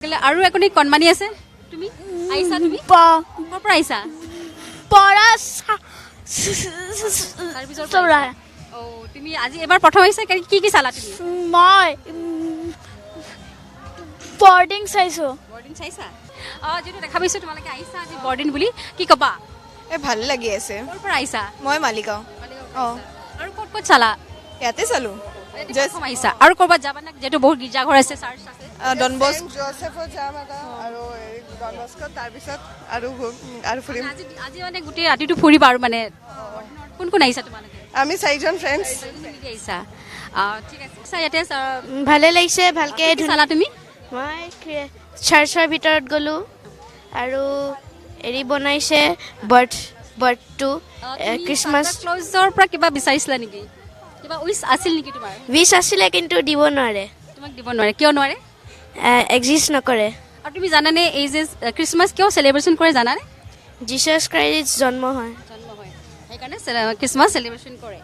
আৰু একনি কণমানি আছে তুমি আইছা তুমি ক'ৰ পৰা আইছা পৰা অ তুমি আজি এবাৰ প্ৰথম আইছা কি কি চালা তুমি মই বৰ্ডিং চাইছো বৰ্ডিং চাইছা যেটো দেখা পাইছো তোমালোকে আইছা আজি বৰ্ডিং বুলি কি ক'বা ভাল লাগি আছে ক'ৰ পৰা আইছা মই মালিগাঁও আৰু ক'ত ক'ত চালা ইয়াতে চালো প্ৰথম আইছা আৰু ক'ৰবাত যাবা নে যেটো বহুত গীৰ্জাঘৰ আছে চাৰ্চ আছে ডনবস্ক জোসেফত যাম আৰু ডনবস্ক তাৰপিছত আৰু ফুৰিম আজি মানে গোটেই ৰাতিটো ফুৰিবা আৰু মানে কোন কোন আহিছা তোমালোকে আমি চাৰিজন ফ্ৰেণ্ডছ আহিছা ঠিক আছে ইয়াতে ভালে লাগিছে ভালকে চালা তুমি মই চাৰ্চৰ ভিতৰত গ'লো আৰু এৰি বনাইছে বাৰ্থটো ক্ৰিছমাছ ক্লজৰ পৰা কিবা বিচাৰিছিলা নেকি কিবা উইচ আছিল নেকি তোমাৰ উইচ আছিলে কিন্তু দিব নোৱাৰে তোমাক দিব নোৱাৰে কিয় নোৱাৰে এক্সিষ্ট নকৰে আৰু তুমি জানানে এই যে ক্ৰিছমাছ কিয় চেলিব্ৰেশ্যন কৰে জানানে জিচাছ ক্ৰাইষ্ট জন্ম হয় জন্ম হয় সেইকাৰণে ক্ৰিছমাছ চেলিব্ৰেশ্যন কৰে